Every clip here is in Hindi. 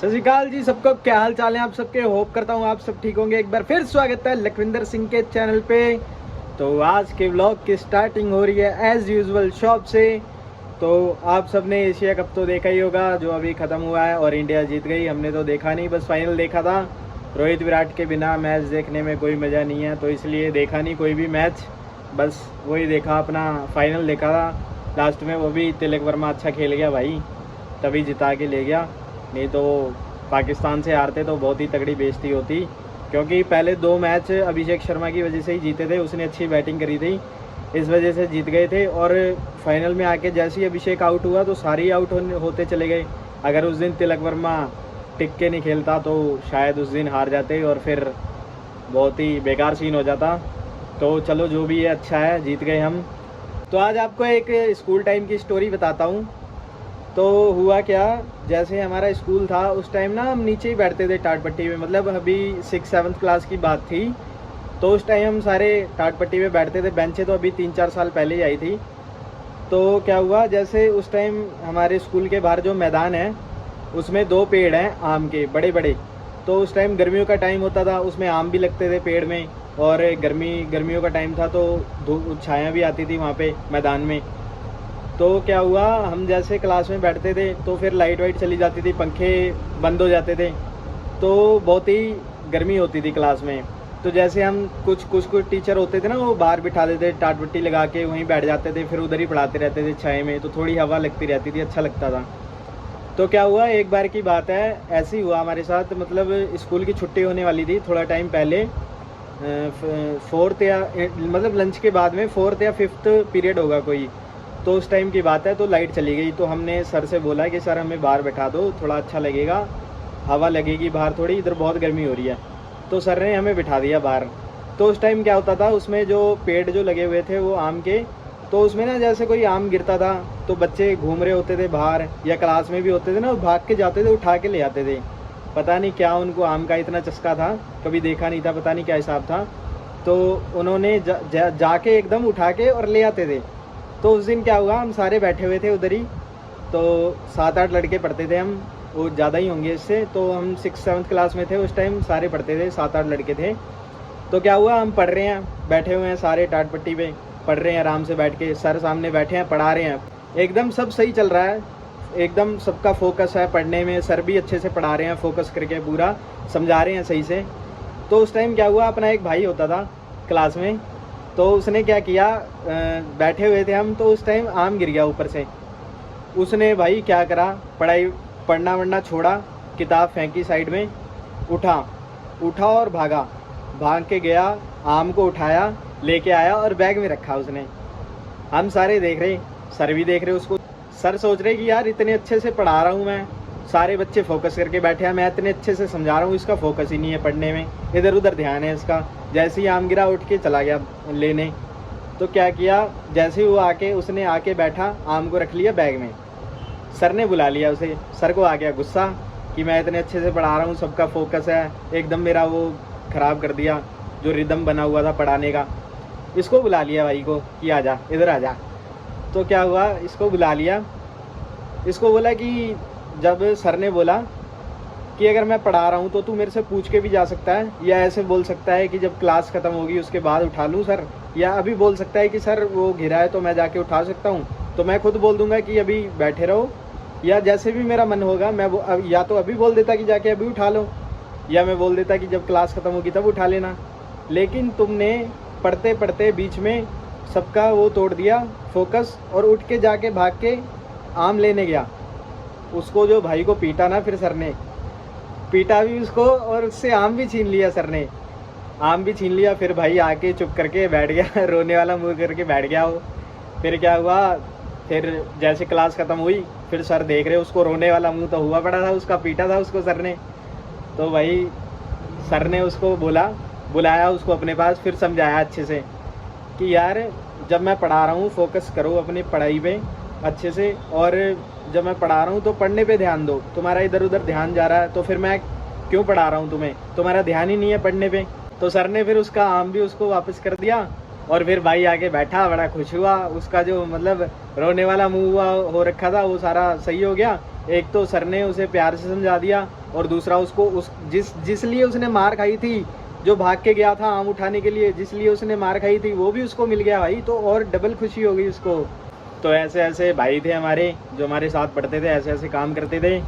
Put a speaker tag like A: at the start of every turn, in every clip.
A: सत श्री अकाल जी सबको, क्या हाल चाल है आप सबके। होप करता हूँ आप सब ठीक होंगे। एक बार फिर स्वागत है लखविंदर सिंह के चैनल पे। तो आज के व्लॉग की स्टार्टिंग हो रही है एज यूजुअल शॉप से। तो आप सब ने एशिया कप तो देखा ही होगा जो अभी ख़त्म हुआ है और इंडिया जीत गई। हमने तो देखा नहीं, बस फाइनल देखा था। रोहित विराट के बिना मैच देखने में कोई मज़ा नहीं है, तो इसलिए देखा नहीं कोई भी मैच, बस वही देखा, अपना फाइनल देखा था। लास्ट में वो भी तिलक वर्मा अच्छा खेल गया भाई, तभी जिता के ले गया। नहीं तो पाकिस्तान से हारते तो बहुत ही तगड़ी बेइज्जती होती, क्योंकि पहले 2 मैच अभिषेक शर्मा की वजह से ही जीते थे। उसने अच्छी बैटिंग करी थी, इस वजह से जीत गए थे। और फाइनल में आके जैसे ही अभिषेक आउट हुआ तो सारे ही आउट होते चले गए। अगर उस दिन तिलक वर्मा टिक के नहीं खेलता तो शायद उस दिन हार जाते और फिर बहुत ही बेकार सीन हो जाता। तो चलो जो भी है अच्छा है, जीत गए हम। तो आज आपको एक स्कूल टाइम की स्टोरी बताता हूँ। तो हुआ क्या, जैसे हमारा स्कूल था उस टाइम ना हम नीचे ही बैठते थे टाट पट्टी में, मतलब अभी 6-7 क्लास की बात थी। तो उस टाइम हम सारे टाट पट्टी में बैठते थे। बेंचें तो अभी 3-4 साल पहले ही आई थी। तो क्या हुआ, जैसे उस टाइम हमारे स्कूल के बाहर जो मैदान है उसमें 2 पेड़ हैं आम के, बड़े बड़े। तो उस टाइम गर्मियों का टाइम होता था, उसमें आम भी लगते थे पेड़ में, और गर्मियों का टाइम था तो धूप छाया भी आती थी वहाँ पे मैदान में। तो क्या हुआ, हम जैसे क्लास में बैठते थे तो फिर लाइट वाइट चली जाती थी, पंखे बंद हो जाते थे, तो बहुत ही गर्मी होती थी क्लास में। तो जैसे हम कुछ टीचर होते थे ना, वो बाहर बिठा देते, टाट पट्टी लगा के वहीं बैठ जाते थे, फिर उधर ही पढ़ाते रहते थे छाए में, तो थोड़ी हवा लगती रहती थी, अच्छा लगता था। तो क्या हुआ, एक बार की बात है, ऐसे ही हुआ हमारे साथ। मतलब स्कूल की छुट्टी होने वाली थी थोड़ा टाइम पहले, 4th या मतलब लंच के बाद में 4th या 5th पीरियड होगा कोई, तो उस टाइम की बात है। तो लाइट चली गई, तो हमने सर से बोला कि सर हमें बाहर बैठा दो, थोड़ा अच्छा लगेगा, हवा लगेगी बाहर थोड़ी, इधर बहुत गर्मी हो रही है। तो सर ने हमें बिठा दिया बाहर। तो उस टाइम क्या होता था, उसमें जो पेड़ जो लगे हुए थे वो आम के, तो उसमें ना जैसे कोई आम गिरता था तो बच्चे घूम रहे होते थे बाहर, या क्लास में भी होते थे ना, भाग के जाते थे, उठा के ले आते थे। पता नहीं क्या उनको आम का इतना चस्का था, कभी देखा नहीं था, पता नहीं क्या हिसाब था। तो उन्होंने जाके एकदम उठा के और ले आते थे। तो उस दिन क्या हुआ, हम सारे बैठे हुए थे उधर ही, तो 7-8 लड़के पढ़ते थे हम, वो ज़्यादा ही होंगे इससे। तो हम 6-7 क्लास में थे उस टाइम, सारे पढ़ते थे, 7-8 लड़के थे। तो क्या हुआ, हम पढ़ रहे हैं, बैठे हुए हैं सारे टाट पट्टी पे, पढ़ रहे हैं आराम से बैठ के, सर सामने बैठे हैं पढ़ा रहे हैं, एकदम सब सही चल रहा है, एकदम सबका फोकस है पढ़ने में, सर भी अच्छे से पढ़ा रहे हैं, फोकस करके पूरा समझा रहे हैं सही से। तो उस टाइम क्या हुआ, अपना एक भाई होता था क्लास में, तो उसने क्या किया, बैठे हुए थे हम, तो उस टाइम आम गिर गया ऊपर से। उसने भाई क्या करा, पढ़ना वढ़ना छोड़ा, किताब फेंकी साइड में, उठा और भाग के गया, आम को उठाया, लेके आया और बैग में रखा उसने। हम सारे देख रहे, सर भी देख रहे उसको। सर सोच रहे कि यार इतने अच्छे से पढ़ा रहा हूँ मैं, सारे बच्चे फोकस करके बैठे हैं, मैं इतने अच्छे से समझा रहा हूँ, इसका फोकस ही नहीं है पढ़ने में, इधर उधर ध्यान है इसका। जैसे ही आम गिरा उठ के चला गया लेने। तो क्या किया, जैसे ही वो उसने आके बैठा, आम को रख लिया बैग में। सर ने बुला लिया उसे, सर को आ गया गुस्सा कि मैं इतने अच्छे से पढ़ा रहा हूँ, सबका फोकस है, एकदम मेरा वो ख़राब कर दिया जो रिदम बना हुआ था पढ़ाने का। इसको बुला लिया भाई को कि आ जा, इधर आ जा। तो क्या हुआ, इसको बुला लिया, इसको बोला कि जब सर ने बोला कि अगर मैं पढ़ा रहा हूँ तो तू मेरे से पूछ के भी जा सकता है, या ऐसे बोल सकता है कि जब क्लास ख़त्म होगी उसके बाद उठा लूँ सर, या अभी बोल सकता है कि सर वो घिरा है तो मैं जाके उठा सकता हूँ। तो मैं खुद बोल दूंगा कि अभी बैठे रहो, या जैसे भी मेरा मन होगा मैं या तो अभी बोल देता कि जाके अभी उठा लो, या मैं बोल देता कि जब क्लास ख़त्म होगी तब उठा लेना। लेकिन तुमने पढ़ते पढ़ते बीच में सबका वो तोड़ दिया फोकस, और उठ के जाके भाग के आम लेने गया। उसको जो भाई को पीटा ना, फिर सर ने पीटा भी उसको, और उससे आम भी छीन लिया सर ने, आम भी छीन लिया। फिर भाई आके चुप करके बैठ गया रोने वाला मुंह करके बैठ गया वो। फिर क्या हुआ, फिर जैसे क्लास ख़त्म हुई, फिर सर देख रहे, उसको रोने वाला मुंह तो हुआ पड़ा था उसका, पीटा था उसको सर ने। तो भाई सर ने उसको बुलाया उसको अपने पास, फिर समझाया अच्छे से कि यार जब मैं पढ़ा रहा हूँ फोकस करो अपनी पढ़ाई पे अच्छे से, और जब मैं पढ़ा रहा हूँ तो पढ़ने पे ध्यान दो, तुम्हारा इधर उधर ध्यान जा रहा है तो फिर मैं क्यों पढ़ा रहा हूँ तुम्हें, तुम्हारा ध्यान ही नहीं है पढ़ने पे। तो सर ने फिर उसका आम भी उसको वापस कर दिया, और फिर भाई आके बैठा, बड़ा खुश हुआ, उसका जो मतलब रोने वाला मुंह हुआ हो रखा था वो सारा सही हो गया। एक तो सर ने उसे प्यार से समझा दिया, और दूसरा उसको जिसलिए उसने मार खाई थी, जो भाग के गया था आम उठाने के लिए, जिसलिए उसने मार खाई थी वो भी उसको मिल गया भाई, तो और डबल खुशी हो गई उसको। तो ऐसे ऐसे भाई थे हमारे जो हमारे साथ पढ़ते थे, ऐसे ऐसे काम करते थे।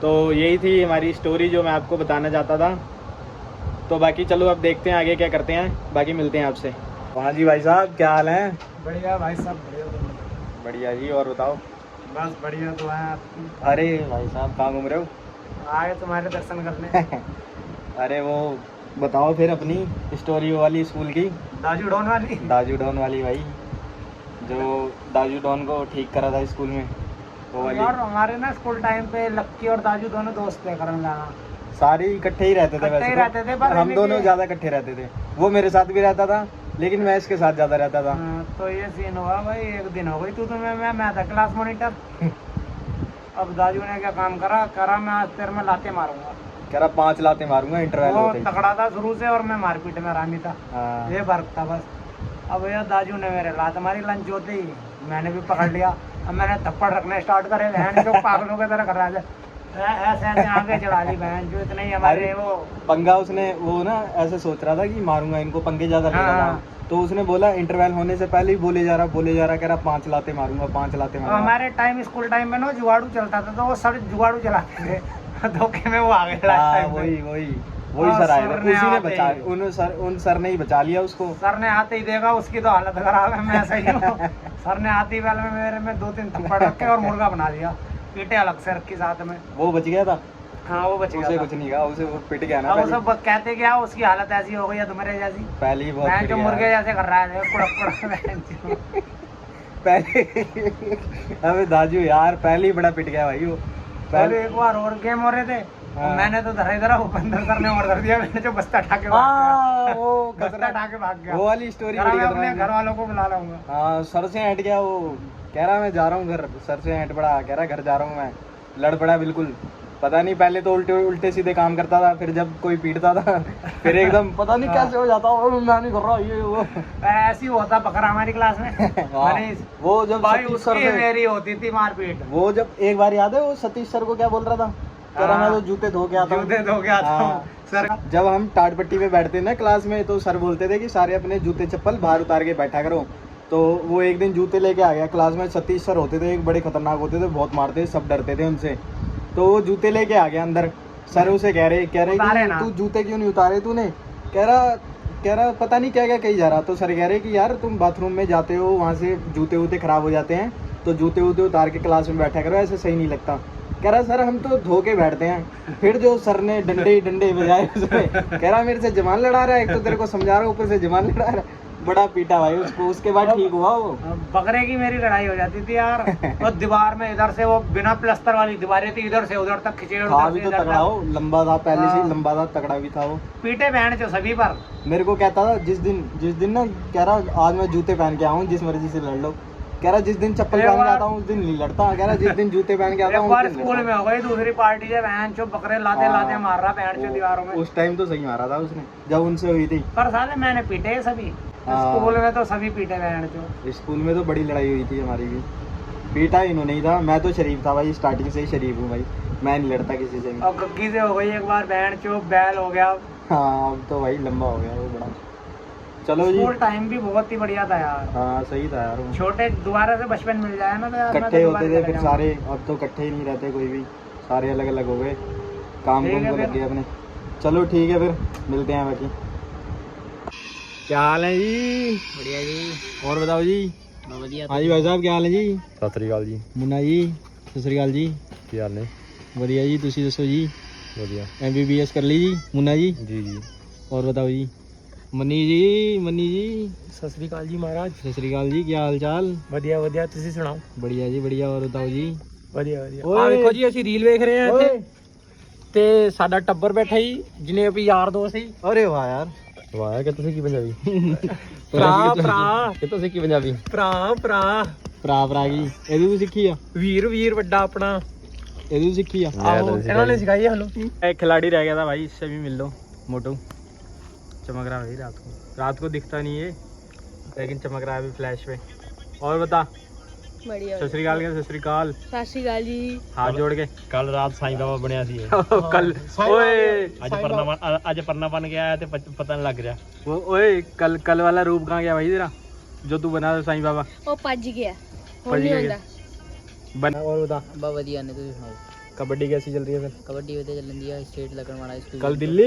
A: तो यही थी हमारी स्टोरी जो मैं आपको बताना चाहता था। तो बाकी चलो अब देखते हैं आगे क्या करते हैं, बाकी मिलते हैं आपसे। हाँ जी भाई साहब, क्या हाल है?
B: बढ़िया भाई साहब, बढ़िया।
A: बढ़िया जी, और बताओ?
B: बस बढ़िया तो है आपकी।
A: अरे भाई साहब कहाँ घूम रहे हो?
B: आए तुम्हारे दर्शन करने।
A: अरे वो बताओ फिर अपनी स्टोरी वाली स्कूल की।
B: दाजू डॉन वाली।
A: दाजू डॉन वाली भाई, जो दाजू डॉन को ठीक करा था स्कूल में, वो वाली।
B: यार हमारे ना स्कूल टाइम पे लक्की और दाजू दोनों दोस्त थे, करम लाना।
A: सारे इकट्ठे ही रहते थे वैसे तो,
B: पर
A: हम दोनों ज्यादा इकट्ठे रहते थे। वो मेरे साथ भी रहता था लेकिन मैं इसके साथ ज्यादा रहता था।
B: तो ये सीन हुआ भाई, एक दिन हो गई तू तो मैं था क्लास मॉनिटर। अब दाजू ने क्या काम करा मैं आज तेरे में लाते मारूंगा।
A: कह रहा 5 लाते मारूंगा इंटरवल होते ही।
B: तगड़ा था शुरू से और मैं मारपीट में आरामी था। ये फर्क था बस। अब यार दाजू ने मेरे लात मारी लंच होते ही, मैंने भी पकड़ लिया। अब मैंने थप्पड़ रखने स्टार्ट करे, बहन जो पागलों की तरह कर रहा था, ऐसे ऐसे आगे चढ़ा ली बहन जो। इतने ही हमारे वो
A: पंगा, उसने वो ना ऐसे सोच रहा था कि मारूंगा इनको, पंगे ज्यादा ले रहा था। तो उसने बोला इंटरवल होने से पहले ही बोले जा रहा कह रहा 5 लाते मारूंगा, 5 लाते मारूंगा।
B: हमारे टाइम स्कूल टाइम में ना जुगाड़ू चलता था, तो वो सब जुगाड़ू चलाते थे। धोखे में वो आ गए।
A: वही सर आए थे, उसी ने बचा, उन सर ने ही बचा लिया उसको।
B: सर ने आते ही देखा उसकी तो हालत खराब है, मैं सही हूँ। सर ने आते ही पहले में मेरे में 2-3 थप्पड़ रखे और मुर्गा बना दिया, पीटे अलग से रखी साथ में।
A: वो बच गया था।
B: हाँ वो बच गया,
A: उसे कुछ नहीं कहा, उसे वो पिट गया ना।
B: वो सब कहते क्या उसकी हालत ऐसी हो गई है तुम्हारे जैसी,
A: पहले ही बहुत
B: मैं जो मुर्गे जैसे कर रहा है कुड़क
A: पहले। अबे दाजू यार पहले ही बड़ा पिट गया भाई वो।
B: पहले एक बार और गेम हो रहे थे, मैंने तो धरा बंदर करने ऑर्डर दिया, मैंने जो बस्ता उठा के भाग गया।
A: वो वाली स्टोरी
B: अपने घर वालों को बुला लाऊंगा।
A: हाँ, सर से हट गया वो, कह रहा मैं जा रहा हूँ घर, सर से हट पड़ा, कह रहा घर जा रहा हूँ मैं। लड़ पड़ा बिल्कुल, पता नहीं पहले तो उल्टे सीधे काम करता था, फिर जब कोई पीटता था फिर एकदम पता नहीं कैसे हो जाता, मैं नहीं कर रहा ये वो।
B: ऐसी होता बकरा हमारी क्लास में।
A: वो जब
B: भाई उसकी मेरी होती थी मारपीट।
A: वो जब एक बार याद है वो सतीश सर को क्या बोल रहा था, कह रहा मैं तो जूते धो के आता हूँ। सर जब हम टाट पट्टी पे बैठते ना क्लास में, तो सर बोलते थे कि सारे अपने जूते चप्पल बाहर उतार के बैठा करो। तो वो एक दिन जूते लेके आ गया क्लास में, सतीश सर होते थे, एक बड़े खतरनाक होते थे, बहुत मारते थे, सब डरते थे उनसे। तो वो जूते लेके आ गया अंदर, सर उसे कह रहे तू जूते क्यों नहीं उतारे तूने, कह रहा पता नहीं क्या क्या कही जा रहा। तो सर कह रहे कि यार तुम बाथरूम में जाते हो, वहाँ से जूते वूते खराब हो जाते हैं, तो जूते वूते उतार के क्लास में बैठा करो, ऐसे सही नहीं लगता। कह रहा सर हम तो धो के बैठते हैं। फिर जो सर ने डंडे बजाए उसमें, कह रहा मेरे से जवान लड़ा रहा है, एक तो तेरे को समझा रहा हूँ ऊपर से जवान लड़ा रहा है। बड़ा पीटा भाई उसको, उसके बाद ठीक हुआ वो। बकरे की मेरी लड़ाई हो जाती थी यार। और दीवार में इधर से वो बिना प्लास्टर वाली दीवारें थी, इधर से उधर तक खिंचे। भी तो तगड़ा हो, लंबा था पहले से, लंबा था, तगड़ा भी था वो। पीटे बहन जो सभी पर। मेरे को कहता था जिस दिन ना, कह रहा आज मैं जूते पहन के आऊँ, जिस मर्जी से लड़ लो। कह रहा जिस दिन चप्पल पहन के आता हूँ उस दिन नहीं लड़ता, कह रहा जिस दिन जूते पहन के आता हूँ। स्कूल में हो गई दूसरी पार्टी से बहन चो बकरे लाते मार रहा बहन चो दीवारों में। उस टाइम तो सही मारा था उसने जब उनसे हुई थी, पर साले मैंने पीटे सभी। स्कूल में तो सभी पीटे बहन चो। स्कूल में तो बड़ी लड़ाई हुई थी हमारी भी, पीटा इन्होंने ही था। मैं तो शरीफ था भाई, स्टार्टिंग से ही शरीफ हूँ भाई, मैं नहीं लड़ता किसी से भी। और गग्गी से हो गई एक बार बहन चो, बैल हो गया। हाँ अब तो भाई लंबा हो गया वो बड़ा। चलो जी, स्कूल टाइम भी बहुत ही बढ़िया था यार। हाँ सही था यार, छोटे दोबारा से बचपन मिल जाए ना तो इकट्ठे होते थे फिर सारे। अब तो इकट्ठे ही नहीं रहते कोई भी, सारे अलग अलग हो गए, काम को लग गए अपने। चलो ठीक है, फिर मिलते हैं बाकी। क्या हाल है जी? बढ़िया जी, और बताओ जी? बढ़िया। हाँ जी भाई साहब क्या हाल है जी? सत श्री अकाल जी। मुन्ना जी सत श्री अकाल जी, ਕੀ ਹਾਲ ਨੇ? बढ़िया जी, तुसी दसो जी? बढ़िया। MBBS कर ली जी मुन्ना जी? जी। और बताओ जी? मनी जी सत श्री अकाल जी महाराज। सत श्री अकाल जी, क्या हाल चाल? बढ़िया, तुसी सुनाओ? बढ़िया जी बढ़िया, और बताओ जी? बढ़िया। आ देखो जी ਅਸੀਂ ਰੀਲ ਵੇਖ ਰਹੇ ਹਾਂ ਇੱਥੇ, ਤੇ ਸਾਡਾ ਟੱਬਰ ਬੈਠਾ ਜੀ ਜਿਨੇ ਵੀ ਯਾਰ ਦੋਸਤ ਸੀ। ਅਰੇ ਵਾਹ ਯਾਰ, ਵਾਹ ਕਿ ਤੁਸੀਂ ਕੀ ਪੰਜਾਬੀ? ਭਰਾ ਕਿ ਤੁਸੀਂ ਕੀ ਪੰਜਾਬੀ? ਭਰਾ ਕੀ ਇਹਦੀ ਵੀ ਸਿੱਖੀ ਆ? ਵੀਰ ਵੱਡਾ ਆਪਣਾ ਇਹਦੀ ਵੀ ਸਿੱਖੀ ਆ? ਆਹੋ ਇਹਨਾਂ ਨੇ ਸਿਖਾਈ ਆ ਸਾਨੂੰ। एक खिलाड़ी रह गया था भाई, इससे भी मिल लो। मोटू चमक रहा है रात को दिखता नहीं है, लेकिन चमक रहा है अभी फ्लैश पे। और बता
C: बढ़िया
A: सत श्री अकाल के सत श्री अकाल
C: सत श्री अकाल जी
A: हाथ जोड़ के
D: ਕੱਲ ਰਾਤ ਸਾਈਂ ਬਾਬਾ ਬਣਿਆ ਸੀ ਇਹ।
A: कल ओए
D: ਅੱਜ ਪਰਨਾ ਬਣ ਕੇ ਆਇਆ ਤੇ ਪਤਾ ਨਹੀਂ ਲੱਗ ਰਿਹਾ।
A: वो ओए कल वाला रूप कहाँ गया भाई तेरा जो तू बना साईं बाबा
C: वो भज गया
A: भज
C: ਹੁਣ ਨਹੀਂ
A: गया।
C: ਹੁੰਦਾ
A: बना और बता
E: बा वधिया ने तुसीं सुनाओ
A: कबड्डी कैसी चल रही है फिर
E: कबड्डी वधिया चलन दी है स्टेट लगन वाला स्कूल
A: कल दिल्ली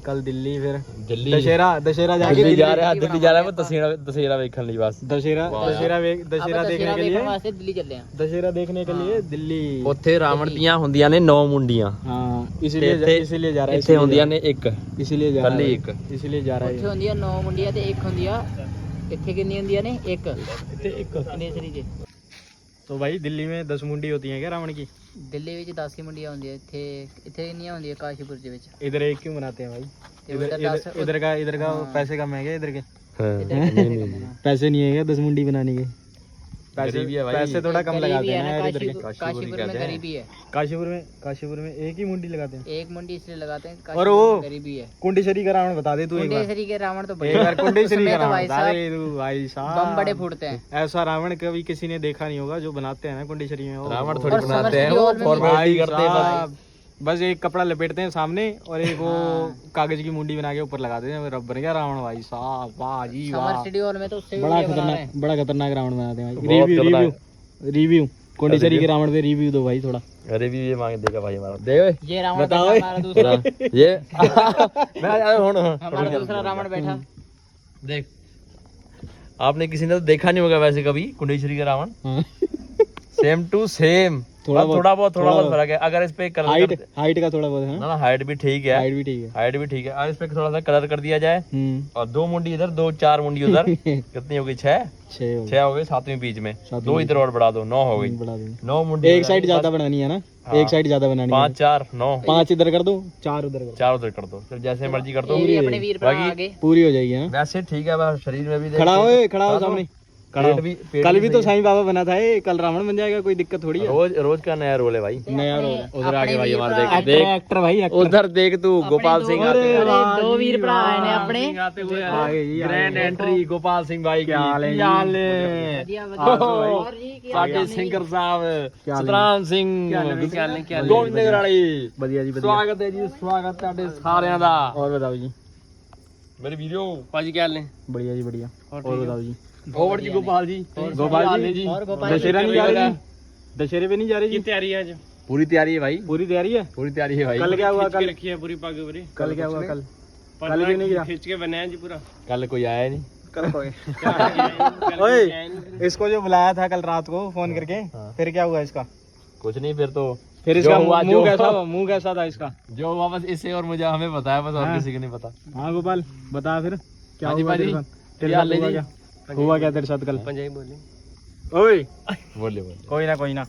E: कल दिल्ली
A: फिर
D: ਦਿੱਲੀ
A: दशहरा जाके
D: ਦਿੱਲੀ ਜਾ ਰਿਹਾ ਮੈਂ ਦਸੇਰਾ ਵੇਖਣ ਲਈ ਬਸ।
A: दशहरा देखने के लिए
E: वास्ते दिल्ली चले हैं
A: दशहरा देखने के लिए दिल्ली
D: ਉੱਥੇ ਰਾਵਣ ਦੀਆਂ ਹੁੰਦੀਆਂ ਨੇ 9 ਮੁੰਡੀਆਂ
A: हाँ इसीलिए जा रहा है
D: ਇੱਥੇ ਹੁੰਦੀਆਂ ਨੇ ਇੱਕ
A: इसीलिए जा रहा
D: ਕੱਲੀ
A: है
D: ਇੱਕ
A: इसीलिए जा रहा
E: ਉੱਥੇ
A: है
E: ਹੁੰਦੀਆਂ 9 ਮੁੰਡੀਆਂ ਤੇ ਇੱਕ ਹੁੰਦੀਆਂ ਇੱਥੇ ਕਿੰਨੀ ਹੁੰਦੀਆਂ ਨੇ ਇੱਕ
A: एक
E: ਨੇਸਰੀ ਦੇ
A: तो भाई दिल्ली में 10 मुंडी होती हैं क्या रावण की
E: ਦਿੱਲੀ ਵਿੱਚ 10 ਹੀ ਮੁੰਡੀਆਂ ਹੁੰਦੀਆਂ ਇੱਥੇ ਕਿੰਨੀਆਂ ਹੁੰਦੀਆਂ ਕਾਸ਼ੀਪੁਰ ਦੇ ਵਿੱਚ
A: इधर एक क्यों बनाते हैं भाई
E: ਤੇ ਉਧਰ 10
A: इधर का पैसे कम है क्या इधर के
D: ਹਾਂ
A: पैसे नहीं है क्या 10 मुंडी बनाने के
D: गरीबी है भाई।
A: पैसे थोड़ा कम लगाते हैं यार इधर के
E: काशीपुर में गरीबी है
A: काशीपुर में एक ही मुंडी लगाते हैं
E: एक मुंडी इसलिए लगाते हैं
A: और
E: काशीपुर
A: वो
E: में गरीबी है
A: कुंडेश्वरी का रावण बता दे तू एक बार
E: कुंडेश्वरी के रावण तो
A: एक बार कुंडेश्वरी का
E: उसमें तो
A: रावण
E: भाई
A: बता
E: साहब
A: दे तू भाई साहब
E: बम बड़े फूटते हैं
A: ऐसा रावण कभी किसी ने देखा नहीं होगा जो बनाते हैं ना कुंडेश्वरी में वो।
D: रावण थोड़ी
E: और
D: बनाते हैं वो
E: समर सीरियल में
D: फॉर्मेलिटी
A: भाई
D: करते हैं बस।
A: साहब, बस एक कपड़ा लपेटते हैं सामने और एक वो कागज की मुंडी बना के ऊपर लगा देते हैं रबर का रावण भाई साहब वाह जी
E: समर
A: वाह
E: शेड्यूल में तो उससे भी
A: बड़ा
E: बढ़िया बना रहे हैं।
A: खतरनाक रावण बनाते हैं भाई
D: बहुत
A: रिव्यू
D: खतरनाक।
A: रिव्यू कुंडेश्वरी के रावण पे रिव्यू दो भाई थोड़ा
D: अरे भी ये मांग देगा भाई हमारा दे ओए
E: ये रावण
A: बताओ
E: बैठा हमारा दूसरा
D: ये मैं हुन
E: हमारा दूसरा रावण बैठा
D: देख आपने किसी ने तो देखा नहीं होगा वैसे कभी कुंडेश्वरी का रावण
A: हाँ।
D: सेम टू सेम
A: थोड़ा बहुत
D: थोड़ा बहुत फर्क है। अगर इस पे कलर
A: हाइट का थोड़ा बहुत है
D: ना हाइट भी ठीक है,
A: हाइट भी ठीक है
D: हाइट भी ठीक है। और इस पे थोड़ा सा कलर कर दिया जाए और 2 मुंडी इधर 2 4 मुंडी उधर कितनी हो गई 6
A: छह
D: हो गई 7वीं बीच में
A: सातवीं
D: 2 इधर और बढ़ा दो 9 हो गई
A: बढ़ा देंगे
D: 9 मुंडी
A: एक साइड ज्यादा बनानी है ना एक साइड ज्यादा बनानी है
D: 5 4 9
A: 5 इधर कर दो 4 उधर कर
D: 4 उधर कर दो फिर जैसे मर्जी कर दो।
E: ये भी अपने वीर भरा
D: बाकी
E: आगे
A: पूरी हो जाएगी ना
D: वैसे ठीक है बस शरीर में भी
A: खड़ा हो सामने खड़ा हो।
D: पेट
A: कल भी तो साईं बाबा बना था ये कल रावण बन जाएगा कोई दिक्कत थोड़ी है
D: रोज का नया रोल है भाई।
A: नया रोल है
D: उधर आगे भाई हमारे
A: एक्टर
D: देख
A: एक्टर भाई एक्टर
D: उधर देख तू गोपाल सिंह आते हैं।
E: अरे 2 वीर भरा आए ने अपने
D: आते हुए
A: आगे जी,
D: ग्रैंड एंट्री गोपाल सिंह भाई की
A: क्या हाल है जी?
D: क्या हाल है?
E: बढ़िया बढ़िया और जी क्या
D: साडे सिंगर साहब
A: क्या हाल है?
D: सतराम सिंह गोविंद नगराली
A: बढ़िया जी बढ़िया
D: स्वागत है जी स्वागत है ਤੁਹਾਡੇ ਸਾਰਿਆਂ ਦਾ।
A: और बताओ जी
D: मेरे वीडियो पाजी क्या हाल ने
A: बढ़िया जी बढ़िया और बताओ जी
D: और जी गोपाल जी
A: गोपाल जी
E: और गोपाल
A: दशहरा नहीं जा रही दशहरे पे नहीं जा रही जी
D: तैयारी है आज पूरी तैयारी है भाई
A: पूरी तैयारी है
D: पूरी तैयारी है भाई।
A: कल क्या हुआ कल
D: रखी है पूरी पग पूरी
A: कल क्या हुआ कल कल भी नहीं गिरा
D: खींच के बनाया जी पूरा कल कोई आया नहीं
A: कल कोई ओए इसको जो बुलाया था कल रात को फोन करके फिर क्या हुआ इसका
D: कुछ नहीं फिर
A: इसका
D: हुआ,
A: मुंह कैसा था इसका
D: जो हुआ बस इससे और मुझे हमें पता है बस और
A: हाँ।
D: किसी को नहीं पता।
A: हाँ गोपाल बता फिर क्या
D: हाँ जी,
A: हुआ
D: भाजी।
A: तेरे साथ तेरे
D: क्या
A: साथ
D: हाल है
A: हुआ
D: जी?
A: क्या तेरे साथ कल
D: पंजाबी बोले
A: ओए
D: बोले
A: कोई ना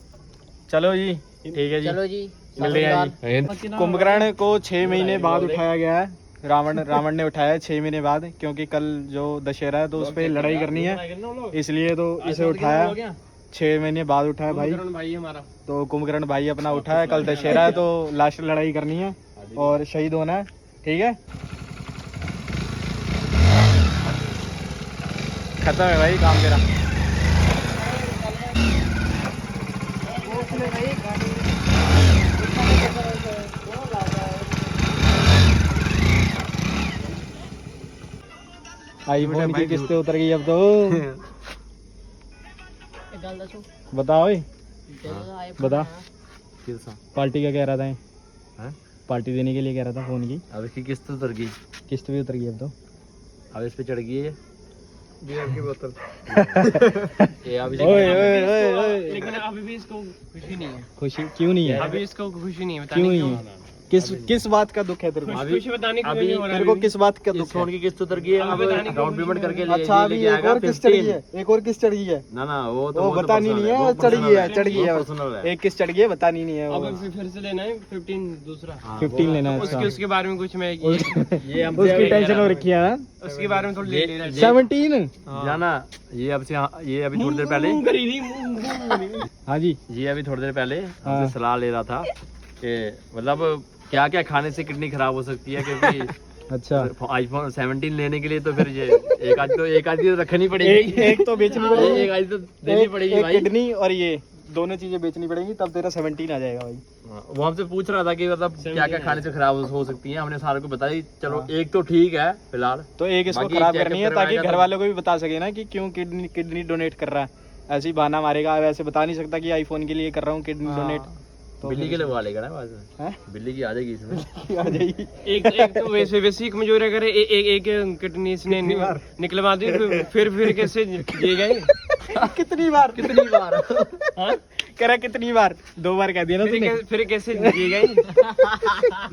A: चलो जी ठीक है जी
E: चलो जी
A: मिलते हैं जी कुंभकर्ण को 6 महीने बाद उठाया गया है रावण ने उठाया 6 महीने बाद क्योंकि कल जो दशहरा है तो उस पर लड़ाई करनी है इसलिए तो इसे उठाया 6 महीने बाद उठाया भाई
D: हमारा
A: तो कुंभकर्ण भाई अपना उठाया कल दशहरा है तो लास्ट लड़ाई करनी है और शहीद होना है ठीक है खत्म है भाई काम तेरा आईफोन की किस्तें उतर गई अब तो
E: एक गल दसो
A: बताओ ओए,
E: ਜਦੋਂ ਆਏ
A: बता
D: किस्सा
A: पार्टी का कह रहा था ये?
D: हैं
A: पार्टी देने के लिए कह रहा था फोन की
D: अब इसकी किस्त उतर गई
A: किस्त भी उतर गई अब तो
D: अब इस पे चढ़ गई है बियर की बोतल ये अभी
A: ओए ओए ओए ओए
B: लेकिन अभी भी इसको खुशी नहीं है
A: खुशी क्यों नहीं है
B: अभी इसको खुशी नहीं है
A: क्यों नहीं है किस बात का दुख है तेरे को
B: खुशी बताने के
D: अभी
B: लिए हो रहा
A: तेरे को किस बात का
D: इस
A: दुख
D: फोन
A: है
D: की किस्त उतर गई है अब डाउन पेमेंट करके ले
A: अच्छा अभी एक और किस्त चढ़ गई है एक और किस्त चढ़ गई है
D: ना ना वो तो
A: वो बतानी नहीं है चढ़ गई है चढ़ गई है
D: पर्सनल है
A: एक किस्त चढ़ गई है बतानी नहीं है वो
B: अब फिर से लेना है 15 दूसरा
A: 15 लेना है अच्छा
B: उसके बारे में कुछ मैं
D: ये हम
A: उसकी टेंशन हो रखी है ना
B: उसके बारे में थोड़ी ले लेना है
A: 17
D: जाना ये अब से ये अभी थोड़ी देर पहले
A: हाँ जी
D: ये अभी थोड़ी देर पहले
A: हाँ।
D: हमसे सलाह ले रहा था कि मतलब क्या क्या खाने से किडनी खराब हो सकती है क्योंकि
A: अच्छा
D: आईफोन 17 लेने के लिए तो फिर ये एक आधी तो रखनी पड़ेगी।
A: एक तो बेचनी पड़ेगी,
D: एक आधी तो देनी पड़ेगी भाई।
A: किडनी और ये दोनों चीजें बेचनी पड़ेगी, तब तेरा 17 आ जाएगा भाई।
D: हाँ, वो हमसे पूछ रहा था कि मतलब क्या क्या खाने से खराब हो सकती है, हमने सारे को बताई। चलो एक तो ठीक है फिलहाल,
A: तो एक इसको
D: बाकी
A: खराब
D: चेकअप
A: करनी है ताकि
D: करवाएगा
A: घर
D: तो-
A: वालों को भी बता सके ना कि क्यों किडनी डोनेट कर रहा है। ऐसे ही बहाना मारेगा, वैसे बता नहीं सकता कि आईफोन के लिए कर रहा हूँ किडनी डोनेट। तो
D: बिल्ली के लिए बुला लेगा ना बाद
A: हैं?
D: में, बिल्ली की आ जाएगी इसमें।
A: आ जाएगी।
F: एक तो वैसे ही कमजोर है, करे एक किडनी इसने निकलवा दी, फिर कैसे ये गए?
A: कितनी बार
F: हाँ?
A: कह रहा कितनी बार? 2 बार कह दिया ना तूने।
F: फिर कैसे ये गए?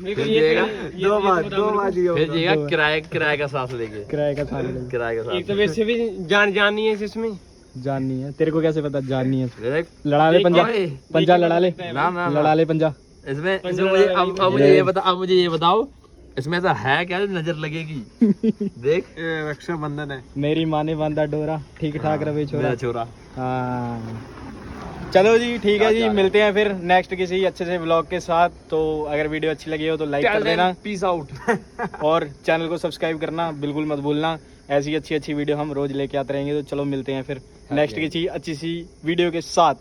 F: मेरे को ये
A: दो बार दिया
D: फिर जाएगा किराए का सांस लेके,
A: किराए का साथ ले।
D: किराए का
F: एक तो
D: सांस।
F: वैसे भी जान नहीं है इसमें।
A: जाननी है तेरे को, कैसे पता जाननी है?
D: देख,
A: लड़ा ले पंजा,
D: ओए,
A: पंजा लड़ा ले,
D: ना ना
A: लड़ा ले पंजा।
D: इसमें मुझे अब मुझे ये बताओ इसमें तो है क्या जो नजर लगेगी? देख,
B: रक्षाबंधन है।
A: मेरी माँ ने बांधा डोरा, ठीक ठाक रवे छोरा।
D: मेरा छोरा।
A: हाँ चलो जी, ठीक है जी, मिलते हैं फिर नेक्स्ट किसी अच्छे से व्लॉग के साथ। तो अगर वीडियो अच्छी लगी हो तो लाइक कर देना,
F: पीस आउट।
A: और चैनल को सब्सक्राइब करना बिल्कुल मत भूलना। ऐसी अच्छी वीडियो हम रोज लेके आते रहेंगे। तो चलो मिलते हैं फिर नेक्स्ट किसी अच्छी सी वीडियो के साथ।